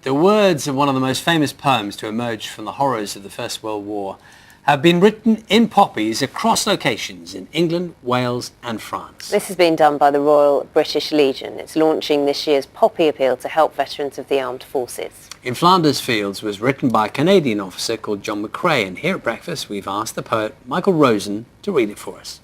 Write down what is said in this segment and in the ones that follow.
The words of one of the most famous poems to emerge from the horrors of the First World War have been written in poppies across locations in England, Wales and France. This has been done by the Royal British Legion. It's launching this year's Poppy Appeal to help veterans of the armed forces. In Flanders Fields was written by a Canadian officer called John McCrae, and here at breakfast we've asked the poet Michael Rosen to read it for us.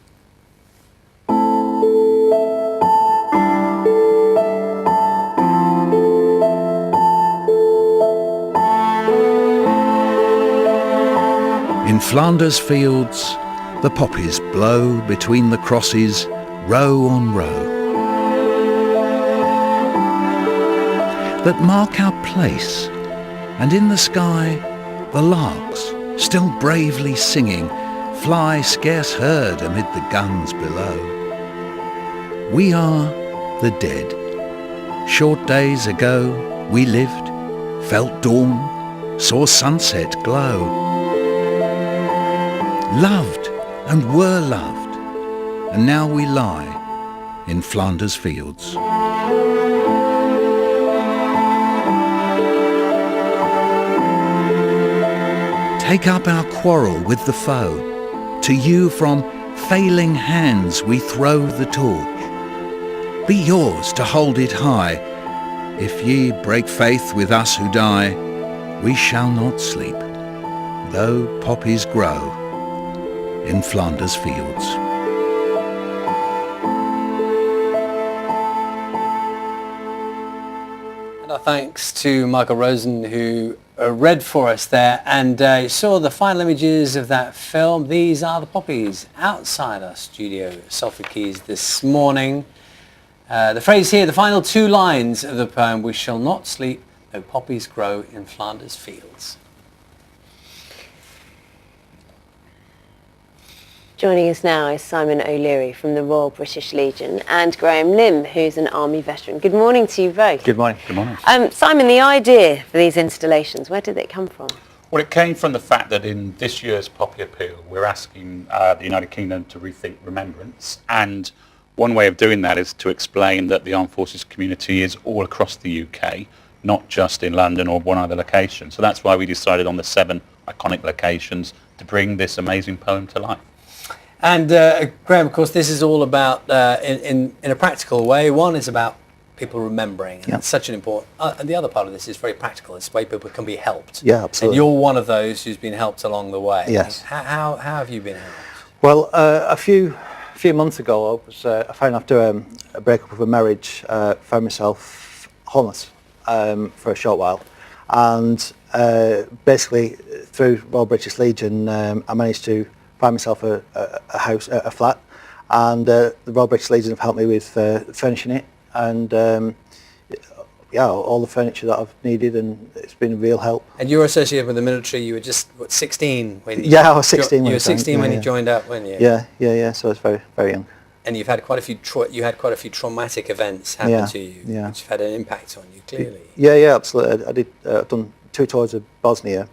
In Flanders Fields, the poppies blow between the crosses, row on row, that mark our place, and in the sky, the larks, still bravely singing, fly scarce heard amid the guns below. We are the dead. Short days ago, we lived, felt dawn, saw sunset glow, loved and were loved, and now we lie in Flanders Fields. Take up our quarrel with the foe. To you from failing hands we throw the torch. Be yours to hold it high. If ye break faith with us who die, we shall not sleep, though poppies grow in Flanders Fields. And our thanks to Michael Rosen, who read for us there, and you saw the final images of that film. These are the poppies outside our studio at Salford Quays this morning. The phrase here, the final two lines of the poem, we shall not sleep though poppies grow in Flanders Fields. Joining us now is Simon O'Leary from the Royal British Legion and Graham Lim, who's an Army veteran. Good morning to you both. Good morning. Good morning. Simon, the idea for these installations, where did it come from? Well, it came from the fact that in this year's Poppy Appeal, we're asking the United Kingdom to rethink remembrance. And one way of doing that is to explain that the Armed Forces community is all across the UK, not just in London or one other location. So that's why we decided on the 7 iconic locations to bring this amazing poem to life. And Graham, of course, this is all about, in a practical way, one is about people remembering, and it's such an important, and the other part of this is very practical, it's the way people can be helped. Yeah, absolutely. And you're one of those who's been helped along the way. Yes. How have you been helped? Well, a few months ago, I found after a breakup of a marriage, found myself homeless for a short while, and basically through Royal British Legion, I managed to find myself a house, a flat, and the Royal British Legion have helped me with furnishing it, and all the furniture that I've needed, and it's been a real help. And you were associated with the military. You were just 16 when you... Yeah, I was 16. You were 16 when you joined up, weren't you? Yeah. So I was very, very young. And you've had quite a few traumatic events happen to you, which have had an impact on you, clearly. Yeah, absolutely. I did. I've done 2 tours of Bosnia.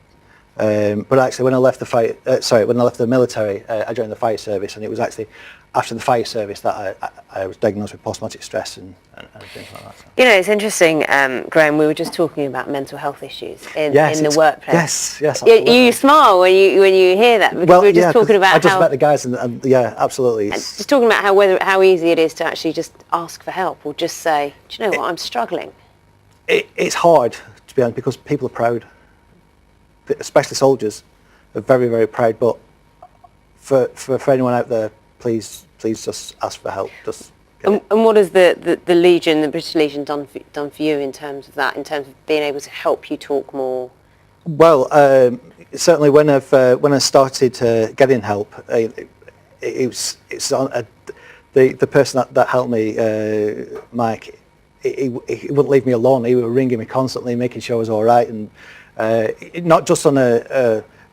But actually, when I left the military, I joined the fire service, and it was actually after the fire service that I was diagnosed with post-traumatic stress and things like that. So. You know, it's interesting, Graham, we were just talking about mental health issues in the workplace. Yes. Absolutely. You smile when you hear that, because we were just talking about I just met the guys, and yeah, absolutely. Just talking about how easy it is to actually just ask for help, or just say, do you know what, I'm struggling. It's hard, to be honest, because people are proud. Especially soldiers are very, very proud, but for anyone out there, please just ask for help. And what has the Legion, the British Legion, done for you in terms of that, in terms of being able to help you talk more? Well, certainly when I started getting help, it's the person that helped me, Mike. He wouldn't leave me alone. He was ringing me constantly, making sure I was all right, and not just on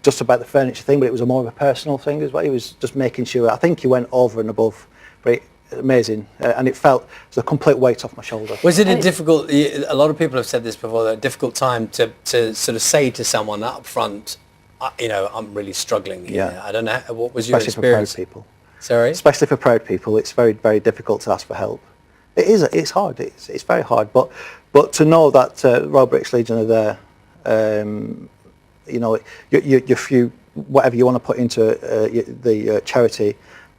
just about the furniture thing, but it was more of a personal thing as well. He was just making sure. I think he went over and above. Very amazing, and it felt a complete weight off my shoulder. Was it a difficult? A lot of people have said this before. A difficult time to sort of say to someone up front, I'm really struggling here. Yeah. I don't know. What was your experience? Especially for proud people. Sorry. Especially for proud people, it's very, very difficult to ask for help. It's hard. It's very hard. But But to know that Royal British Legion are there, you know, your few, whatever you want to put into the charity,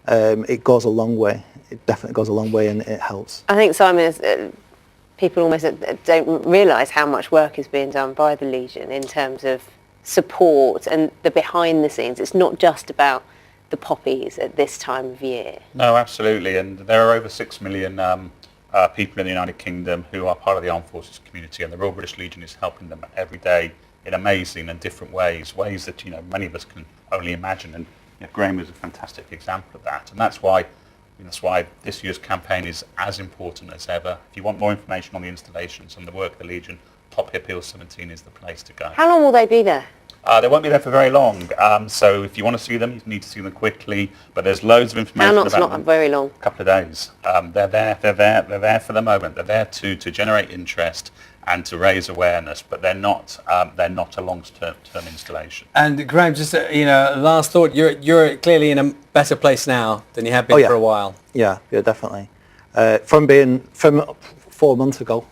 it goes a long way. It definitely goes a long way, and it helps. I think, Simon, people almost don't realise how much work is being done by the Legion in terms of support and the behind the scenes. It's not just about the poppies at this time of year. No, absolutely, and there are over 6 million people in the United Kingdom who are part of the Armed Forces community, and the Royal British Legion is helping them every day in amazing and different ways that, you know, many of us can only imagine, and you know, Graham is a fantastic example of that, and that's why this year's campaign is as important as ever. If you want more information on the installations and the work of the Legion, Poppy Appeal 17 is the place to go. How long will they be there? They won't be there for very long, so if you want to see them, you need to see them quickly. But there's loads of information about them. Not very long. A couple of days. They're there for the moment. They're there to generate interest and to raise awareness, but they're not a long-term installation. And Graham, just last thought. You're clearly in a better place now than you have been for a while. Yeah, definitely. From 4 months ago,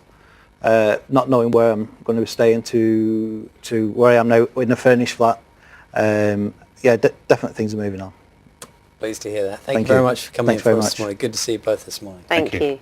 not knowing where I'm going to be staying to where I am now in a furnished flat. Definitely things are moving on. Pleased to hear that. Thank you very much for coming in for us this morning. Good to see you both this morning. Thank you.